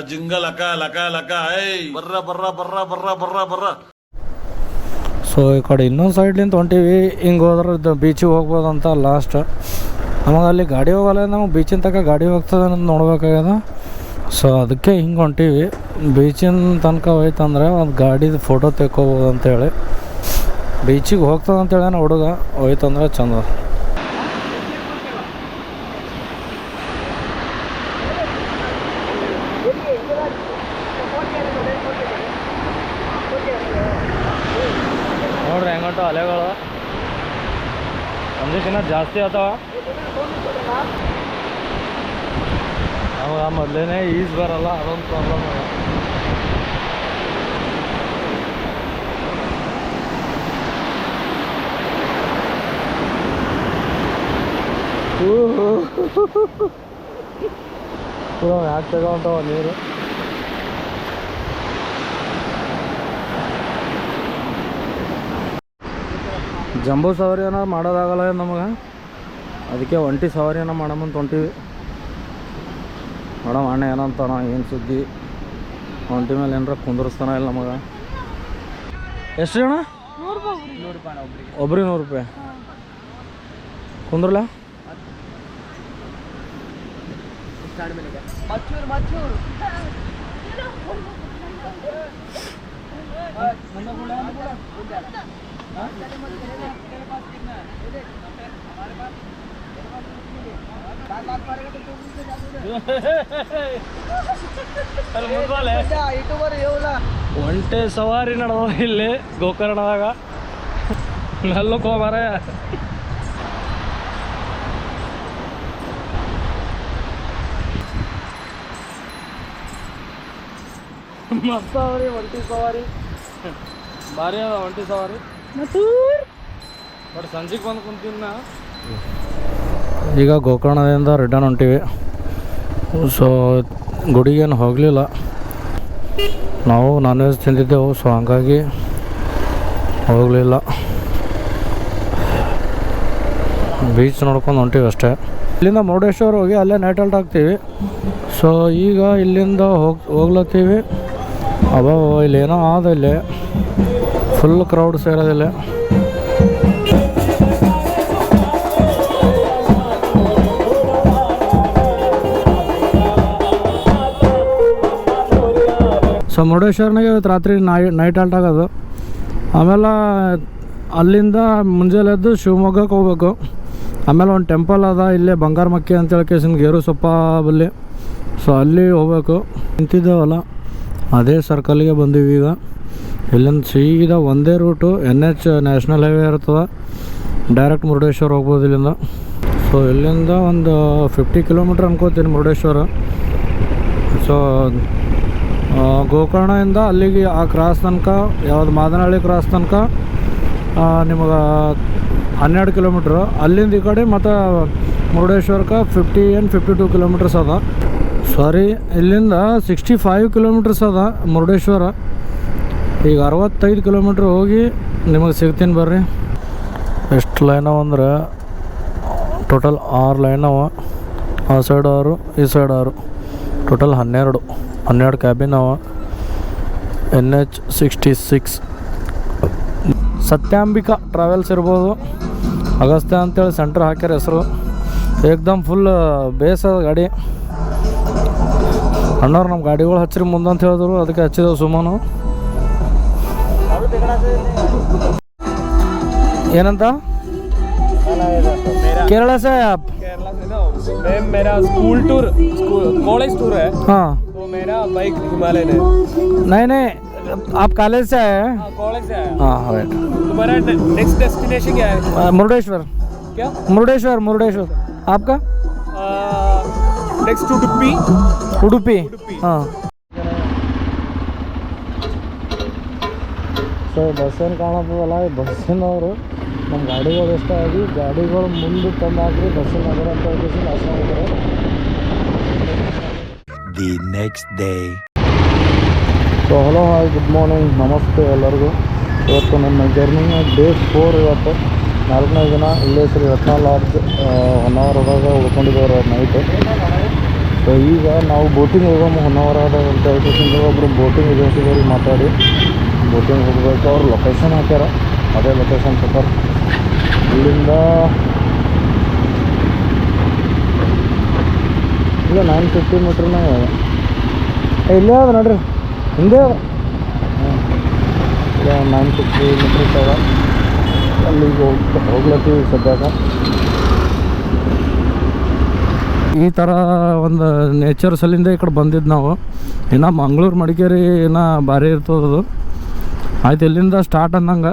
ಜಿಂಗ ಲಕ ಲಕ ಲಕ ಬರ್ರ ಬರ್ರ ಬರ್ರ ಬರ್ರ ಬರ್ರ ಬರ್ರ. ಸೊ ಈ ಕಡೆ ಇನ್ನೊಂದು ಸೈಡ್ಲಿಂದ ಹೊಂಟೀವಿ. ಹಿಂಗೆ ಹೋದ್ರೆ ಬೀಚಿಗೆ ಹೋಗ್ಬೋದಂತ ಲಾಸ್ಟ್. ನಮಗೆ ಅಲ್ಲಿ ಗಾಡಿ ಹೋಗಲ್ಲ, ನಮಗೆ ಬೀಚಿನ ತನಕ ಗಾಡಿ ಹೋಗ್ತದೆ ಅಂತ ನೋಡ್ಬೇಕಾಗ್ಯದ. ಸೊ ಅದಕ್ಕೆ ಹಿಂಗೆ ಹೊಂಟೀವಿ. ಬೀಚಿನ ತನಕ ಹೋಯ್ತಂದ್ರೆ ಒಂದು ಗಾಡಿದು ಫೋಟೋ ತೆಕ್ಕೋಬೋದು ಅಂತೇಳಿ. ಬೀಚಿಗೆ ಹೋಗ್ತದೆ ಅಂತೇಳಿ ಹುಡುಗ ಹೋಯ್ತಂದ್ರೆ ಚಂದ. ನೋಡ್ರಿ ಹೆಂಗಂಟು ಅಲೆಗಳು ಒಂದಕ್ಕಿಂತ ಜಾಸ್ತಿ ಆಗ್ತಾವ. ನಮಗೆ ಮೊದಲೇ ಈಜ್ ಬರಲ್ಲ, ಅದೊಂದು ಪ್ರಾಬ್ಲಮ್ ಅದ. ಯಾಕೆ ತಗೊಂತಾವ ನೀರು. ಜಂಬೂ ಸವಾರಿ ಏನೋ ಮಾಡೋದಾಗಲ್ಲ ನಮಗೆ, ಅದಕ್ಕೆ ಒಂಟಿ ಸವಾರಿ ಏನೋ ಮಾಡಮಂತ ಹೊಂಟೀವಿ. ಮೇಡಮ್ ಅಣ್ಣ ಏನಂತಾನ, ಏನು ಸುದ್ದಿ, ಒಂಟಿ ಮೇಲೆ ಏನಾರ ಕುಂದರ್ಸ್ತಾನ ಇಲ್ಲ ನಮಗೆ. ಎಷ್ಟು ಜನ? 100 ರೂಪಾಯಿ ಒಬ್ರಿಗೆ 100 ರೂಪಾಯಿ ಕುಂದ್ರಲ್ಲ. ಒಂಟೆ ಸವಾರಿ ನಡೆದ ಇಲ್ಲಿ ಗೋಕರ್ಣದಾಗ. ನಲ್ಲಕ್ಕೆ ಹೋಗಾರ ಮಸ್ತ್ ಅವ್ರಿ ಒಂಟಿ ಸವಾರಿ, ಭಾರಿ ಅದ ಒಂಟಿ ಸವಾರಿ. ಬಟ್ ಸಂಜೆಗೆ ಬಂದು ಕುಂತೀನಿ ನಾ. ಈಗ ಗೋಕರ್ಣದಿಂದ ರಿಟರ್ನ್ ಹೊಂಟೀವಿ. ಸೊ ಗುಡಿಗೇನು ಹೋಗಲಿಲ್ಲ, ನಾವು ನಾನ್ ವೆಜ್ ತಿಂದಿದ್ದೆವು. ಸೊ ಹಂಗಾಗಿ ಹೋಗಲಿಲ್ಲ, ಬೀಚ್ ನೋಡ್ಕೊಂಡು ಹೊಂಟೀವಿ ಅಷ್ಟೇ. ಇಲ್ಲಿಂದ ಮುರುಡೇಶ್ವರ ಹೋಗಿ ಅಲ್ಲೇ ನೈಟ್ ಹಾಲ್ಟ್ ಆಗ್ತೀವಿ. ಸೊ ಈಗ ಇಲ್ಲಿಂದ ಹೋಗ್ಲತ್ತೀವಿ. ಅಬ್ಬಾ ಇಲ್ಲೇನೋ ಆದ, ಇಲ್ಲಿ ಫುಲ್ ಕ್ರೌಡ್ ಸೇರೋದಿಲ್ಲ. ಸೊ ಮುರುಡೇಶ್ವರನಾಗೆ ಇವತ್ತು ರಾತ್ರಿ ನೈಟ್ ಹಾಲ್ಟ್ ಆಗೋದು. ಆಮೇಲೆ ಅಲ್ಲಿಂದ ಮುಂಜಾನೆ ಎದ್ದು ಶಿವಮೊಗ್ಗಕ್ಕೆ ಹೋಗ್ಬೇಕು. ಆಮೇಲೆ ಒಂದು ಟೆಂಪಲ್ ಅದ ಇಲ್ಲೇ ಬಂಗಾರಮಕ್ಕಿ ಅಂತೇಳಿ ಕೇಸಿನ ಗೇರು ಸೊಪ್ಪ ಬಲ್ಲಿ. ಸೊ ಅಲ್ಲಿ ಹೋಗ್ಬೇಕು. ನಿಂತಿದ್ದೇವಲ್ಲ ಅದೇ ಸರ್ಕಲ್ಗೆ ಬಂದೀವಿ. ಈಗ ಇಲ್ಲಿಂದ ಸೀದಾ ಒಂದೇ ರೂಟು NH ನ್ಯಾಷನಲ್ ಹೈವೇ ಇರ್ತದೆ, ಡೈರೆಕ್ಟ್ ಮುರುಡೇಶ್ವರ ಹೋಗ್ಬೋದು ಇಲ್ಲಿಂದ. ಸೊ ಇಲ್ಲಿಂದ ಒಂದು 50 ಕಿಲೋಮೀಟ್ರ್ ಅನ್ಕೋತೀನಿ ಮುರುಡೇಶ್ವರ. ಸೊ ಗೋಕರ್ಣದಿಂದ ಅಲ್ಲಿಗೆ ಆ ಕ್ರಾಸ್ ತನಕ, ಯಾವ್ದು ಮಾದನಹಳ್ಳಿ ಕ್ರಾಸ್ ತನಕ ನಿಮಗೆ 12 ಕಿಲೋಮೀಟ್ರು. ಅಲ್ಲಿಂದ ಈ ಕಡೆ ಮತ್ತು ಮುರುಡೇಶ್ವರಕ್ಕೆ 52 ಕಿಲೋಮೀಟರ್ಸ್ ಅದ. ಸಾರಿ, ಇಲ್ಲಿಂದ 65 ಕಿಲೋಮೀಟರ್ಸ್ ಅದ ಮುರುಡೇಶ್ವರ. ಈಗ 65 ಕಿಲೋಮೀಟ್ರ್ ಹೋಗಿ ನಿಮಗೆ ಸಿಗ್ತೀನಿ ಬರ್ರಿ. ಎಷ್ಟು ಲೈನ್ ಅವ ಅಂದ್ರೆ ಟೋಟಲ್ 6 ಲೈನ್ ಅವ. ಆ ಸೈಡ್ 6, ಈ ಸೈಡ್ 6, ಟೋಟಲ್ 12 ಕ್ಯಾಬಿನ್ ಅವ. NH 66 ಸತ್ಯಾಂಬಿಕಾ ಟ್ರಾವೆಲ್ಸ್ ಇರ್ಬೋದು. ಅಗಸ್ತ್ಯ ಅಂತೇಳಿ ಸೆಂಟ್ರ್ ಹಾಕ್ಯಾರ ಹೆಸರು. ಏಕ್ದಮ್ ಫುಲ್ ಬೇಸದ ಗಾಡಿ. ಅಣ್ಣವ್ರು ನಮ್ಮ ಗಾಡಿಗಳು ಹಚ್ಚಿರಿ ಮುಂದಂತ ಹೇಳಿದ್ರು, ಅದಕ್ಕೆ ಹಚ್ಚಿದೆವು ಸುಮ್ಮನು. ಏನಂತ? केरला से है आप? केरला से ना मैम, मेरा स्कूल टूर, कॉलेज टूर है। हाँ, तो मेरा बाइक हिमालयन है। नहीं आप कॉलेज से आए हैं? कॉलेज से आया। हाँ राइट। तुम्हारा नेक्स्ट डेस्टिनेशन क्या है? मुरुडेश्वर। क्या? मुरुडेश्वर। आपका? नेक्स्ट उडुपी। उडुपी, हाँ. ಸೊ ಬಸ್ಸೇನು ಕಾಣತ್ತದಲ್ಲ, ಈ ಬಸ್ಸಿನವರು ನಮ್ಮ ಗಾಡಿಗಳು ಇಷ್ಟ ಆಗಿ ಗಾಡಿಗಳು ಮುಂದೆ ತಂದು ಹಾಕಿ ಬಸ್ಸಿನ ನಗರ ಅಂತ ಹೇಳಿ ಆಸೆ. The next day. So hello, hi, good morning, ನಮಸ್ತೆ ಎಲ್ಲರಿಗೂ. ಇವತ್ತು ನನ್ನ ಜರ್ನಿನ ಡೇ 4. ಇವತ್ತು 4ನೇ ದಿನ. ಇಲ್ಲೇ ಶ್ರೀ ರತ್ನ ಲಾಡ್ಜ್ ಹೊನ್ನಾವರದಾಗ ಉಳ್ಕೊಂಡಿದ್ದೇವೆ ನೈಟ್. ಸೊ ಈಗ ನಾವು ಬೋಟಿಂಗ್ ಹೋಗಮ್ಮ ಹೊನ್ನಾವರದ ಅಂತ ಹೇಳ್ತಿಂದ ಒಬ್ಬರು ಬೋಟಿಂಗ್ ಏಜೆನ್ಸಿದವ್ರಿಗೆ ಮಾತಾಡಿ ಬೋಟಿಂಗ್ ಹೋಗ್ಬೇಕು. ಅವ್ರು ಲೊಕೇಶನ್ ಹಾಕ್ಯಾರ, ಅದೇ ಲೊಕೇಶನ್ ಪ್ರಕಾರ ಇಲ್ಲಿಂದ ಇಲ್ಲ 950 ಮೀಟ್ರ್ನ ಇಲ್ಲೇ ಅದ ನೋಡ್ರಿ, ಹಿಂದೆ ಅದ. ಇಲ್ಲ 950 ಮೀಟ್ರ್ಸ್ ಅದ. ಅಲ್ಲಿಗೆ ಹೋಗ್ಲತ್ತೀವಿ ಸದ್ಯಾಗ. ಈ ಥರ ಒಂದು ನೇಚರ್ ಸಲಿಂದ ಈ ಕಡೆ ಬಂದಿದ್ದು ನಾವು. ಇನ್ನು ಮಂಗಳೂರು ಮಡಿಕೇರಿ ಇನ್ನೂ ಭಾರಿ ಇರ್ತದದು. ಆಯ್ತು, ಇಲ್ಲಿಂದ ಸ್ಟಾರ್ಟ್ ಅಂದಂಗೆ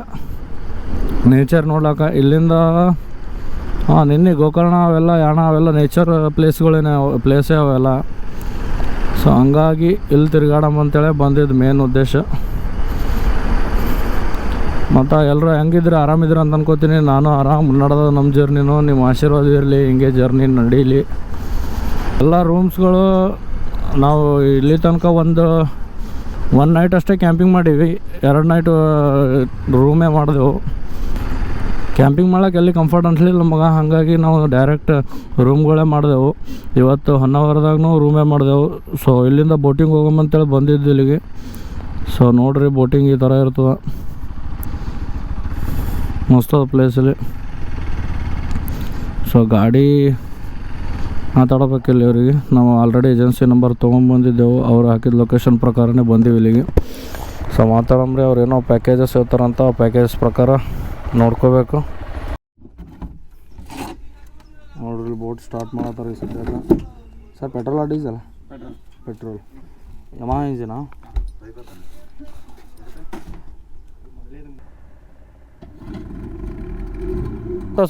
ನೇಚರ್ ನೋಡ್ಲಾಕ. ಇಲ್ಲಿಂದ ನಿನ್ನೆ ಗೋಕರ್ಣ ಅವೆಲ್ಲ ಯಾಣ ಅವೆಲ್ಲ ನೇಚರ್ ಪ್ಲೇಸೇ ಅವೆಲ್ಲ. ಸೊ ಹಂಗಾಗಿ ಇಲ್ಲಿ ತಿರ್ಗಾಡಮ್ಮ ಅಂತೇಳಿ ಬಂದಿದ್ದು ಮೇನ್ ಉದ್ದೇಶ. ಮತ್ತು ಎಲ್ಲರೂ ಹೆಂಗಿದ್ರೆ ಆರಾಮಿದ್ರೆ ಅಂತ ಅನ್ಕೋತೀನಿ. ನಾನು ಆರಾಮ್ ನಡೆದ ನಮ್ಮ ಜರ್ನಿನೂ. ನಿಮ್ಮ ಆಶೀರ್ವಾದ ಇರಲಿ, ಹಿಂಗೆ ಜರ್ನಿ ನಡೀಲಿ. ಎಲ್ಲ ರೂಮ್ಸ್ಗಳು ನಾವು ಇಲ್ಲಿ ತನಕ ಒನ್ ನೈಟ್ ಅಷ್ಟೇ ಕ್ಯಾಂಪಿಂಗ್ ಮಾಡೀವಿ. 2 ನೈಟು ರೂಮೇ ಮಾಡಿದೆವು. ಕ್ಯಾಂಪಿಂಗ್ ಮಾಡೋಕೆ ಎಲ್ಲಿ ಕಂಫರ್ಟ್ ಅನ್ಸಲಿಲ್ಲ ನಮಗೆ, ಹಾಗಾಗಿ ನಾವು ಡೈರೆಕ್ಟ್ ರೂಮ್ಗಳೇ ಮಾಡಿದೆವು. ಇವತ್ತು ಹೊನ್ನಾವರದಾಗೂ ರೂಮೇ ಮಾಡಿದೆವು. ಸೊ ಇಲ್ಲಿಂದ ಬೋಟಿಂಗ್ ಹೋಗಮ್ಮಂತೇಳಿ ಬಂದಿದ್ದು ಇಲ್ಲಿಗೆ. ಸೊ ನೋಡಿರಿ, ಬೋಟಿಂಗ್ ಈ ಥರ ಇರ್ತದೆ, ಮಸ್ತದ ಪ್ಲೇಸಲ್ಲಿ. ಸೊ ಗಾಡಿ ಮಾತಾಡಬೇಕಿಲ್ಲ ಇವರಿಗೆ. ನಾವು ಆಲ್ರೆಡಿ ಏಜೆನ್ಸಿ ನಂಬರ್ ತೊಗೊಂಬಂದಿದ್ದೆವು. ಅವ್ರು ಹಾಕಿದ ಲೊಕೇಶನ್ ಪ್ರಕಾರನೇ ಬಂದೀವಿ ಇಲ್ಲಿಗೆ. ಸೊ ಮಾತಾಡಮ್ರಿ, ಅವ್ರು ಏನೋ ಪ್ಯಾಕೇಜಸ್ ಇರ್ತಾರಂತ, ಆ ಪ್ಯಾಕೇಜಸ್ ಪ್ರಕಾರ ನೋಡ್ಕೋಬೇಕು. ನೋಡ್ರಿ, ಬೋಟ್ ಸ್ಟಾರ್ಟ್ ಮಾಡತ್ತಾರೆ ಈ ಸದ್ಯಕ್ಕೆ. Sir petrol diesel? ಪೆಟ್ರೋಲ್. ಯಮಾ ಇಂಜಿನಾ?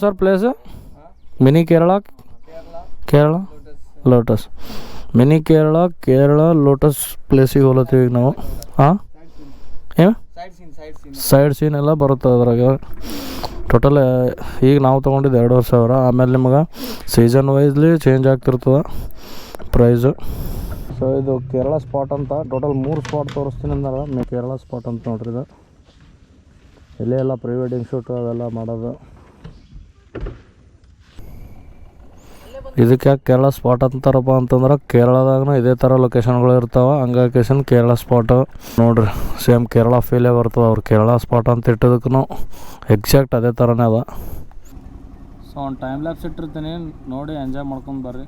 Sir place mini Kerala lotus. Mini Kerala lotus ಪ್ಲೇಸಿಗೆ ಹೋಲತ್ತೀವಿ ಈಗ ನಾವು. ಹಾಂ, ಏನು ಸೈಡ್ ಸೀನ್ ಎಲ್ಲ ಬರುತ್ತೆ ಅದ್ರಾಗ. ಟೋಟಲ್ ಈಗ ನಾವು ತೊಗೊಂಡಿದ್ದು 2,000. ಆಮೇಲೆ ನಿಮ್ಗೆ ಸೀಸನ್ ವೈಸ್ಲಿ ಚೇಂಜ್ ಆಗ್ತಿರ್ತದೆ ಪ್ರೈಸು. ಸೊ ಇದು ಕೇರಳ ಸ್ಪಾಟ್ ಅಂತ ಟೋಟಲ್ 3 ಸ್ಪಾಟ್ ತೋರಿಸ್ತೀನಿ ಅಂದ್ರೆ ಕೇರಳ ಸ್ಪಾಟ್ ಅಂತ ನೋಡ್ರಿ. ಇದು ಇಲ್ಲೇ ಎಲ್ಲ ಪ್ರೀ ವೆಡ್ಡಿಂಗ್ ಶೂಟ್ ಅವೆಲ್ಲ ಮಾಡೋದು. ಇದಕ್ಕೆ ಯಾಕೆ ಕೇರಳ ಸ್ಪಾಟ್ ಅಂತಾರಪ್ಪ ಅಂತಂದ್ರೆ ಕೇರಳದಾಗೂ ಇದೇ ಥರ ಲೊಕೇಶನ್ಗಳು ಇರ್ತಾವೆ. ಹಂಗಾಗಿ ಕೇರಳ ಸ್ಪಾಟು ನೋಡ್ರಿ, ಸೇಮ್ ಕೇರಳ ಫೀಲೇ ಬರ್ತದೆ. ಅವ್ರು ಕೇರಳ ಸ್ಪಾಟ್ ಅಂತ ಇಟ್ಟೋದಕ್ಕೂ ಎಕ್ಸಾಕ್ಟ್ ಅದೇ ಥರನೇ ಅದ. ಸೊ ಒಂದು ಟೈಮ್ ಲ್ಯಾಪ್ಸ್ ಇಟ್ಟಿರ್ತೀನಿ, ನೋಡಿ ಎಂಜಾಯ್ ಮಾಡ್ಕೊಂಡು ಬರ್ರಿ.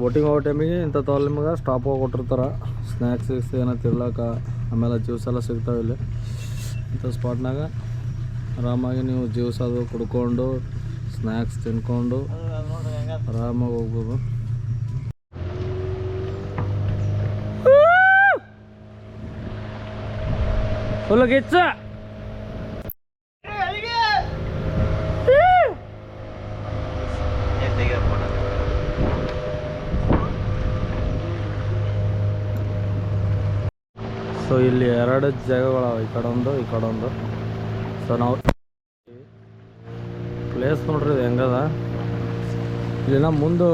ಬೋಟಿಂಗ್ ಹೋಗೋ ಟೈಮಿಗೆ ಇಂಥ ತೋಲ್ ನಿಮಗೆ ಸ್ಟಾಪ್ ಹೋಗಿ ಕೊಟ್ಟಿರ್ತಾರೆ. ಸ್ನ್ಯಾಕ್ಸ್ ಏನೋ ತಿರ್ಲಾಕ, ಆಮೇಲೆ ಜ್ಯೂಸ್ ಎಲ್ಲ ಸಿಗ್ತಾವೆ ಇಲ್ಲಿ. ಇಂಥ ಸ್ಪಾಟ್ನಾಗ ಆರಾಮಾಗಿ ನೀವು ಜ್ಯೂಸ್ ಅದು ಕುಡ್ಕೊಂಡು ಸ್ನ್ಯಾಕ್ಸ್ ತಿನ್ಕೊಂಡು ಆರಾಮಾಗಿ ಹೋಗ್ಬೋದು. ಫುಲ್ ಗಿಚ್ಚ. ಸೊ ಇಲ್ಲಿ 2 ಜಾಗಗಳು, ಈ ಕಡೆ ಒಂದು. ಸೊ ನಾವು ಪ್ಲೇಸ್ ನೋಡ್ರಿ ಇದು ಹೆಂಗದ. ಇಲ್ಲಿನ ಮುಂದೆ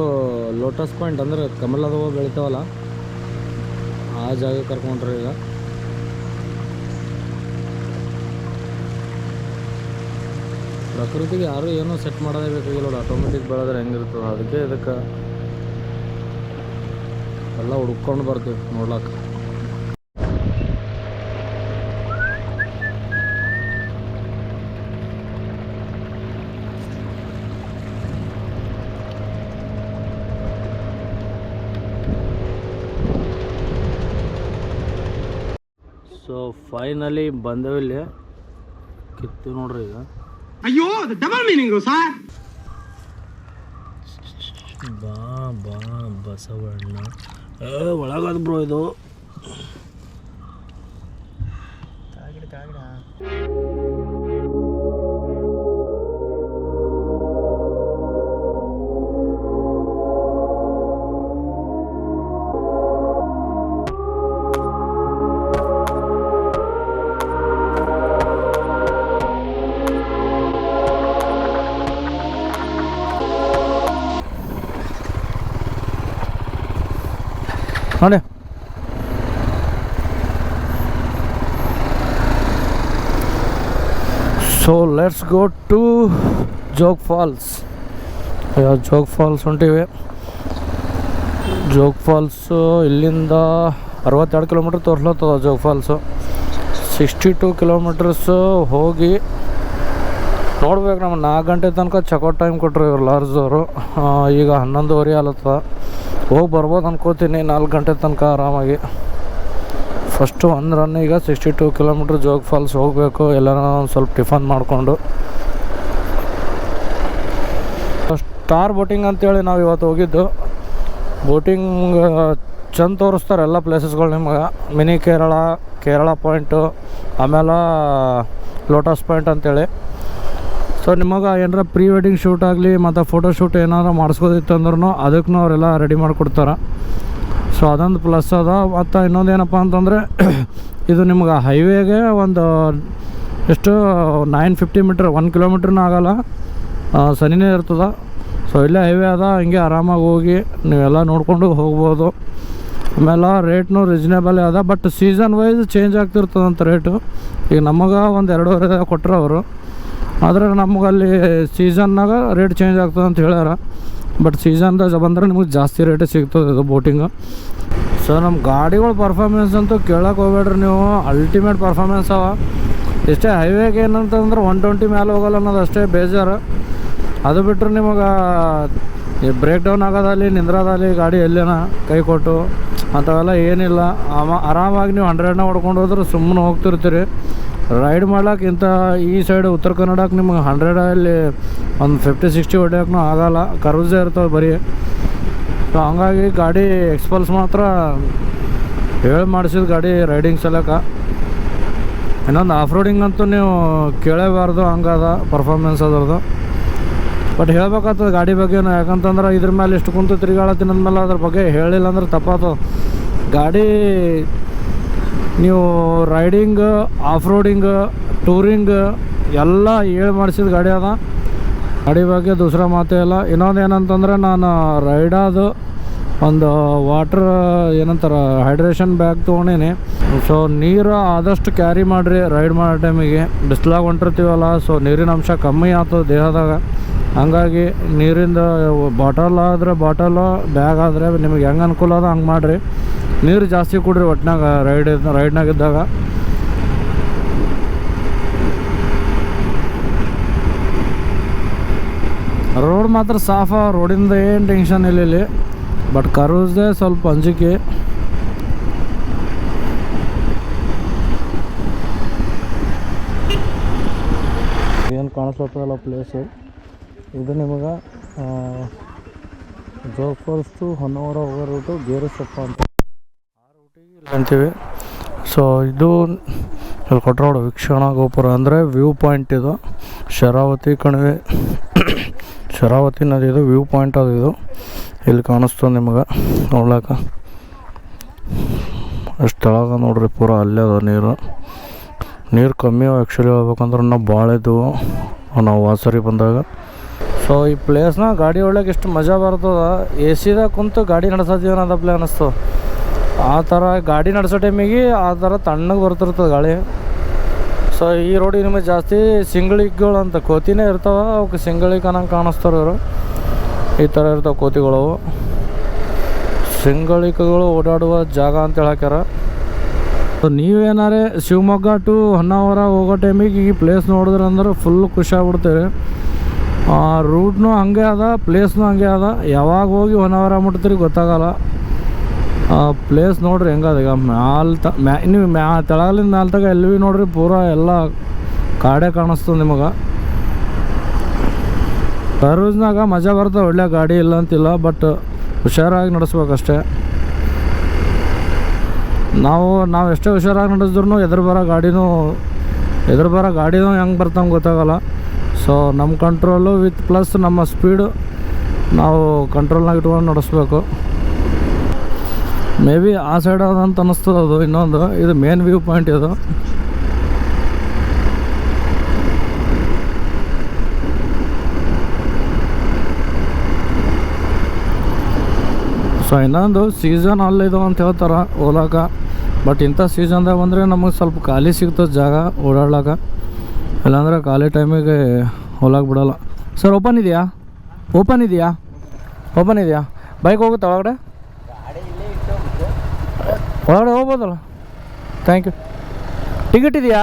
ಲೋಟಸ್ ಪಾಯಿಂಟ್ ಅಂದ್ರೆ ಕಮಲದ ಹೂವು ಬೆಳಿತಾವಲ್ಲ, ಆ ಜಾಗ ಕರ್ಕೊಂಡ್ರಿ. ಈಗ ಪ್ರಕೃತಿಗೆ ಯಾರು ಏನೂ ಸೆಟ್ ಮಾಡೋದೇ ಬೇಕಾಗಿಲ್ಲ ನೋಡಿ, ಆಟೋಮೆಟಿಕ್ ಬೆಳೆದ್ರೆ ಹೆಂಗಿರ್ತದೆ. ಅದಕ್ಕೆ ಇದಕ್ಕೆ ಎಲ್ಲ ಹುಡ್ಕೊಂಡು ಬರ್ತೀವಿ ನೋಡ್ಲಾಕ. ಫೈನಲಿ ಬಂದೇವಿಲ್ಲಿ ಕಿತ್ತು ನೋಡ್ರಿ ಈಗ. ಅಯ್ಯೋ ಡಬಲ್ ಮೀನಿಂಗು ಸರ್. ಬಾ ಬಾ ಬಸವಣ್ಣ ಒಳಗದ ಬ್ರೋ ಇದು. ನೋಡಿ so let's go to Jog Falls. Jog Falls ಹೊಂಟಿವಿ. ಜೋಗ್ ಫಾಲ್ಸು ಇಲ್ಲಿಂದ 62 ಕಿಲೋಮೀಟ್ರ್ ತೋರಿಸ್ಲತ್ತದ. ಜೋಗ್ ಫಾಲ್ಸು 62 ಕಿಲೋಮೀಟರ್ಸು ಹೋಗಿ ನೋಡ್ಬೇಕು. ನಮ್ಮ 4 ಗಂಟೆ ತನಕ ಚೆಕ್ಔಟ್ ಟೈಮ್ ಕೊಟ್ಟರು ಇವ್ರು ಲಾರ್ಜವರು. ಈಗ 11:30 ಆಲತ್ತದ. ಹೋಗಿ ಬರ್ಬೋದು ಅನ್ಕೋತೀನಿ 4 ಗಂಟೆ ತನಕ ಆರಾಮಾಗಿ. ಫಸ್ಟು ಒಂದು ರನ್ ಈಗ 62 ಕಿಲೋಮೀಟ್ರ್ ಜೋಗ್ ಫಾಲ್ಸ್ ಹೋಗಬೇಕು. ಎಲ್ಲಾರ ಒಂದು ಸ್ವಲ್ಪ ಟಿಫನ್ ಮಾಡಿಕೊಂಡು. ಸ್ಟಾರ್ ಬೋಟಿಂಗ್ ಅಂತೇಳಿ ನಾವು ಇವತ್ತು ಹೋಗಿದ್ದು. ಬೋಟಿಂಗ್ ಚಂದ ತೋರಿಸ್ತಾರೆ ಎಲ್ಲ ಪ್ಲೇಸಸ್ಗಳು ನಿಮಗೆ. ಮಿನಿ ಕೇರಳ ಪಾಯಿಂಟು, ಆಮೇಲೆ ಲೋಟಸ್ ಪಾಯಿಂಟ್ ಅಂತೇಳಿ. ಸೊ ನಿಮಗೆ ಏನಾರ ಪ್ರೀ ವೆಡ್ಡಿಂಗ್ ಶೂಟ್ ಆಗಲಿ ಮತ್ತು ಫೋಟೋ ಶೂಟ್ ಏನಾರು ಮಾಡಿಸ್ಕೋದಿತ್ತು ಅಂದ್ರೂ ಅದಕ್ಕೂ ಅವರೆಲ್ಲ ರೆಡಿ ಮಾಡಿಕೊಡ್ತಾರೆ. ಸೊ ಅದೊಂದು ಪ್ಲಸ್ ಅದ. ಮತ್ತು ಇನ್ನೊಂದು ಏನಪ್ಪ ಅಂತಂದರೆ ಇದು ನಿಮ್ಗೆ ಹೈವೇಗೆ ಒಂದು ಎಷ್ಟು 950 ಮೀಟ್ರ್, 1 ಕಿಲೋಮೀಟ್ರ್ನೂ ಆಗೋಲ್ಲ, ಸನಿನೇ ಇರ್ತದೆ. ಸೊ ಇಲ್ಲೇ ಹೈವೇ ಅದ, ಹಿಂಗೆ ಆರಾಮಾಗಿ ಹೋಗಿ ನೀವೆಲ್ಲ ನೋಡಿಕೊಂಡು ಹೋಗ್ಬೋದು. ಆಮೇಲೆ ರೇಟ್ನೂ ರೀಸನೇಬಲ್ ಅದ. ಬಟ್ ಸೀಸನ್ ವೈಸ್ ಚೇಂಜ್ ಆಗ್ತಿರ್ತದಂತ ರೇಟು. ಈಗ ನಮಗೆ ಒಂದು 2.5 ಕೊಟ್ಟರು ಅವರು. ಆದರೆ ನಮಗಲ್ಲಿ ಸೀಸನ್ನಾಗ ರೇಟ್ ಚೇಂಜ್ ಆಗ್ತದೆ ಅಂತ ಹೇಳ್ಯಾರ. ಬಟ್ ಸೀಸನ್ದಾಗ ಬಂದರೆ ನಿಮಗೆ ಜಾಸ್ತಿ ರೇಟೇ ಸಿಗ್ತದೆ ಇದು ಬೋಟಿಂಗು. ಸೊ ನಮ್ಮ ಗಾಡಿಗಳ ಪರ್ಫಾರ್ಮೆನ್ಸ್ ಅಂತೂ ಕೇಳಕ್ಕೆ ಹೋಗ್ಬೇಡ್ರಿ ನೀವು. ಅಲ್ಟಿಮೇಟ್ ಪರ್ಫಾರ್ಮೆನ್ಸ್ ಅವ. ಇಷ್ಟೇ ಹೈವೇಗೆ ಏನಂತಂದ್ರೆ 120 ಮೇಲೆ ಹೋಗಲ್ಲ ಅನ್ನೋದು ಅಷ್ಟೇ ಬೇಜಾರು. ಅದು ಬಿಟ್ಟರೆ ನಿಮಗೆ ಬ್ರೇಕ್ ಡೌನ್ ಆಗೋದಲ್ಲಿ, ನಿಂದ್ರೋದಲ್ಲಿ, ಗಾಡಿ ಎಲ್ಲೇನ ಕೈ ಕೊಟ್ಟು ಅಂಥವೆಲ್ಲ ಏನಿಲ್ಲ. ಆರಾಮಾಗಿ ನೀವು 100ನ ಹೊಡ್ಕೊಂಡು ಹೋದ್ರೆ ಸುಮ್ಮನೆ ಹೋಗ್ತಿರ್ತೀರಿ. ರೈಡ್ ಮಾಡ್ಲಿಕ್ಕೆ ಇಂಥ ಈ ಸೈಡ್ ಉತ್ತರ ಕನ್ನಡಕ್ಕೆ ನಿಮ್ಗೆ 100ಅಲ್ಲಿ ಒಂದು 50-60 ಹೊಡ್ಯೋಕ್ಕೂ ಆಗೋಲ್ಲ. ಕರ್ವ್ಸೇ ಇರ್ತವೆ ಬರೀ. ಸೊ ಹಂಗಾಗಿ ಗಾಡಿ ಎಕ್ಸ್ಪಲ್ಸ್ ಮಾತ್ರ ಹೇಳಿ ಮಾಡಿಸಿದ ಗಾಡಿ ರೈಡಿಂಗ್ ಸಲಕ. ಇನ್ನೊಂದು ಆಫ್ ರೋಡಿಂಗ್ ಅಂತೂ ನೀವು ಕೇಳೇಬಾರ್ದು, ಹಂಗದ ಪರ್ಫಾರ್ಮೆನ್ಸ್ ಅದ್ರದ್ದು. ಬಟ್ ಹೇಳ್ಬೇಕಾಗ್ತದೆ ಗಾಡಿ ಬಗ್ಗೆನೂ. ಯಾಕಂತಂದ್ರೆ ಇದ್ರ ಮೇಲೆ ಇಷ್ಟು ಕುಂತು ತಿರುಗಾಳತ್ತಿನ ಮೇಲೆ ಅದ್ರ ಬಗ್ಗೆ ಹೇಳಿಲ್ಲ ಅಂದ್ರೆ ತಪ್ಪಾಗ್ತದೆ. ಗಾಡಿ ನೀವು ರೈಡಿಂಗ್, ಆಫ್ ರೋಡಿಂಗ್, ಟೂರಿಂಗ್ ಎಲ್ಲ ಹೇಳಿ ಮಾಡಿಸಿದ ಗಾಡಿ ಅದ. ಗಾಡಿ ಬಗ್ಗೆ ದೂಸರ ಮಾತೇ ಇಲ್ಲ. ಇನ್ನೊಂದು ಏನಂತಂದ್ರೆ ನಾನು ರೈಡಾದು ಒಂದು ವಾಟ್ರ್ ಏನಂತಾರೆ ಹೈಡ್ರೇಷನ್ ಬ್ಯಾಗ್ ತೊಗೊಂಡೀನಿ. ಸೊ ನೀರು ಆದಷ್ಟು ಕ್ಯಾರಿ ಮಾಡಿರಿ ರೈಡ್ ಮಾಡೋ ಟೈಮಿಗೆ. ಬಿಸಿಲಾಗ ಹೊಂಟಿರ್ತೀವಲ್ಲ, ಸೊ ನೀರಿನ ಅಂಶ ಕಮ್ಮಿ ಆಗ್ತದೆ ದೇಹದಾಗ. ಹಂಗಾಗಿ ನೀರಿಂದ ಬಾಟಲ್ ಆದರೆ ಬಾಟಲು, ಬ್ಯಾಗ್ ಆದರೆ ನಿಮಗೆ ಹೆಂಗೆ ಅನುಕೂಲ ಅದ ಹಂಗೆ ಮಾಡಿರಿ. ನೀರು ಜಾಸ್ತಿ ಕುಡ್ರಿ ಒಟ್ಟಿನಾಗ ರೈಡ್ನಾಗಿದ್ದಾಗ. ರೋಡ್ ಮಾತ್ರ ಸಾಫ, ರೋಡಿಂದ ಏನು ಟೆನ್ಷನ್ ಇಲ್ಲ ಇಲ್ಲಿ. ಬಟ್ ಕರ್ವ್ಸ್ದೇ ಸ್ವಲ್ಪ ಅಂಜಿಕೆ. ಏನು ಕಾಣಿಸ್ಲತ್ತದಲ್ಲ ಪ್ಲೇಸು, ಇದು ನಿಮಗೆ ಜೋಗ್ ಫಾಲ್ಸ್ ಟು ಹೊನ್ನಾವರ ಹೋಗೋ ರೂಟು ಗೇರುಸೊಪ್ಪ ಅಂತ ಆ ರೂಟಿಗೆ ಇಲ್ಲಿ ಅಂತೀವಿ. ಸೊ ಇದು ಇಲ್ಲಿ ಕೊಟ್ಟರೆ ನೋಡಿ ವೀಕ್ಷಣಾ ಗೋಪುರ ಅಂದರೆ ವ್ಯೂ ಪಾಯಿಂಟ್. ಇದು ಶರಾವತಿ ಕಣಿವೆ, ಶರಾವತಿ ನದಿದು ವ್ಯೂ ಪಾಯಿಂಟ್ ಅದು. ಇದು ಇಲ್ಲಿ ಕಾಣಿಸ್ತದೆ ನಿಮಗೆ ನೋಡ್ಲಾಕ. ಅಷ್ಟು ತೆಳಗ ನೋಡ್ರಿ, ಪೂರ ಅಲ್ಲೇ ಅದ ನೀರು ಕಮ್ಮಿ ಅವ. ಆ್ಯಕ್ಚುಲಿ ಹೇಳ್ಬೇಕಂದ್ರೆ ನಾವು ಭಾಳ ಇದ್ದವು ನಾವು ವಾಸರಿ ಬಂದಾಗ. ಸೊ ಈ ಪ್ಲೇಸ್ನ ಗಾಡಿ ಒಳಗೆ ಎಷ್ಟು ಮಜಾ ಬರ್ತದೆ. ಎ ಸಿದಾಗ ಕುಂತು ಗಾಡಿ ನಡೆಸೋದು ಅನ್ನೋದ ಪ್ಲೇ ಅನ್ನಿಸ್ತದೆ. ಆ ಥರ ಗಾಡಿ ನಡೆಸೋ ಟೈಮಿಗೆ ಆ ಥರ ತಣ್ಣಗೆ ಬರ್ತಿರ್ತದೆ ಗಾಳಿ. ಸೊ ಈ ರೋಡಿಗೆ ನಿಮಗೆ ಜಾಸ್ತಿ ಸಿಂಗಳಿಗಳು ಅಂತ ಕೋತಿನೇ ಇರ್ತಾವೆ. ಅವಕ್ಕೆ ಸಿಂಗಳಿಗೆ ಅನ್ನಂಗೆ ಕಾಣಿಸ್ತಾರೆ ಇವರು. ಈ ಥರ ಇರ್ತಾವೆ ಕೋತಿಗಳು. ಸಿಂಗಳಿಕಗಳು ಓಡಾಡುವ ಜಾಗ ಅಂತ ಹೇಳಕ್ಯಾರ. ಸೊ ನೀವೇನಾರೇ ಶಿವಮೊಗ್ಗ ಟು ಹೊನ್ನಾವರ ಹೋಗೋ ಟೈಮಿಗೆ ಈ ಪ್ಲೇಸ್ ನೋಡಿದ್ರೆ ಅಂದ್ರೆ ಫುಲ್ ಖುಷಿ ಆಗ್ಬಿಡ್ತೀರಿ. ರೂಟ್ನೂ ಹಂಗೆ ಅದ, ಪ್ಲೇಸ್ನೂ ಹಂಗೆ ಅದ. ಯಾವಾಗ ಹೋಗಿ ಹೊನ್ನಾವರ ಮುಟ್ತೀರಿ ಗೊತ್ತಾಗಲ್ಲ. ಪ್ಲೇಸ್ ನೋಡ್ರಿ ಹೆಂಗದ ಈಗ ನೀವು ತೆಳಗಲಿಂದ ಮ್ಯಾಲ ತಗ ಎಲ್ಲಿ ನೋಡ್ರಿ ಪೂರಾ ಎಲ್ಲ ಕಾಡೇ ಕಾಣಿಸ್ತದೆ ನಿಮಗೆ. ಸರ್ವಿಸ್ನಾಗ ಮಜಾ ಬರ್ತದೆ, ಒಳ್ಳೆ ಗಾಡಿ ಇಲ್ಲ ಅಂತಿಲ್ಲ, ಬಟ್ ಹುಷಾರಾಗಿ ನಡೆಸ್ಬೇಕಷ್ಟೆ. ನಾವು ಎಷ್ಟೇ ಹುಷಾರಾಗಿ ನಡೆಸಿದ್ರು ಎದುರು ಬರೋ ಗಾಡಿನೂ ಹೆಂಗೆ ಬರ್ತಂಗೆ ಗೊತ್ತಾಗಲ್ಲ. ಸೊ ನಮ್ಮ ಕಂಟ್ರೋಲು ವಿತ್ ಪ್ಲಸ್ ನಮ್ಮ ಸ್ಪೀಡು ನಾವು ಕಂಟ್ರೋಲ್ನಾಗ ಇಟ್ಕೊಂಡು ನಡೆಸ್ಬೇಕು. ಮೇ ಬಿ ಆ ಸೈಡ್ ಅದಂತ ಅನ್ನಿಸ್ತದೆ. ಅದು ಇನ್ನೊಂದು ಇದು ಮೇನ್ ವ್ಯೂ ಪಾಯಿಂಟ್ ಇದು. ಸೊ ಇನ್ನೊಂದು ಸೀಸನ್ ಅಲ್ಲಿದು ಅಂತ ಹೇಳ್ತಾರೆ ಓಲಾಕ, ಬಟ್ ಇಂಥ ಸೀಸನ್ದಾಗ ಬಂದರೆ ನಮಗೆ ಸ್ವಲ್ಪ ಖಾಲಿ ಸಿಗ್ತದೆ ಜಾಗ ಓಡಾಡ್ಲಾಕ, ಇಲ್ಲಾಂದರೆ ಖಾಲಿ ಟೈಮಿಗೆ ಓಲಾಕ್ ಬಿಡೋಲ್ಲ. ಸರ್ ಓಪನ್ ಇದೆಯಾ ಬೈಕ್ ಹೋಗುತ್ತೆ ಒಳಗಡೆ ಹೋಗ್ಬೋದಲ್ಲ? Thank you. ಟಿಕೆಟ್ ಇದೆಯಾ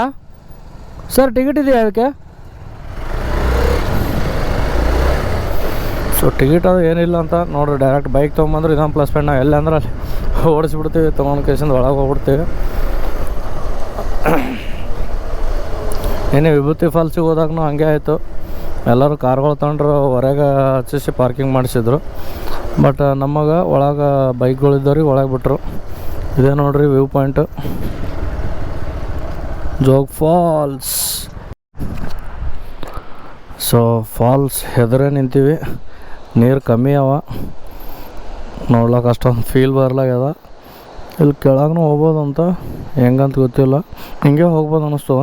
ಸರ್? ಟಿಕೆಟ್ ಇದೆಯಾ ಅದಕ್ಕೆ? ಸೊ ಟಿಕೆಟ್ ಅದು ಏನಿಲ್ಲ ಅಂತ ನೋಡ್ರಿ, ಡೈರೆಕ್ಟ್ ಬೈಕ್ ತೊಗೊಂಬಂದ್ರೆ ಇದೊಂದು ಪ್ಲಸ್ ಪಾಯಿಂಟ್. ನಾವು ಎಲ್ಲಂದ್ರೆ ಅಲ್ಲಿ ಓಡಿಸ್ಬಿಡ್ತೀವಿ, ತೊಗೊಂಡು ಕೇಸಿಂದ ಒಳಗೆ ಹೋಗ್ಬಿಡ್ತೀವಿ. ಏನೇ ವಿಭೂತಿ ಫಾಲ್ಸಿಗೆ ಹೋದಾಗೂ ಹಂಗೆ ಆಯಿತು. ಎಲ್ಲರೂ ಕಾರ್ಗಳು ತೊಗೊಂಡ್ರು ಹೊರಗೆ ಹಚ್ಚಿಸಿ ಪಾರ್ಕಿಂಗ್ ಮಾಡಿಸಿದ್ರು. ಬಟ್ ನಮಗೆ ಒಳಗೆ ಬೈಕ್ಗಳಿದ್ದವ್ರಿಗೆ ಒಳಗೆ ಬಿಟ್ಟರು. ಇದೇ ನೋಡ್ರಿ view point, Jog Falls. So falls ಎದುರೇ ನಿಂತೀವಿ, ನೀರು ಕಮ್ಮಿ ಅವ, ನೋಡ್ಲಿಕ್ಕೆ ಅಷ್ಟೊಂದು ಫೀಲ್ ಬರ್ಲಾಗ್ಯದ. ಇಲ್ಲಿ ಕೆಳಗೂ ಹೋಗ್ಬೋದು ಅಂತ ಹೆಂಗಂತ ಗೊತ್ತಿಲ್ಲ, ಹಿಂಗೆ ಹೋಗ್ಬೋದು ಅನ್ನಿಸ್ತವ.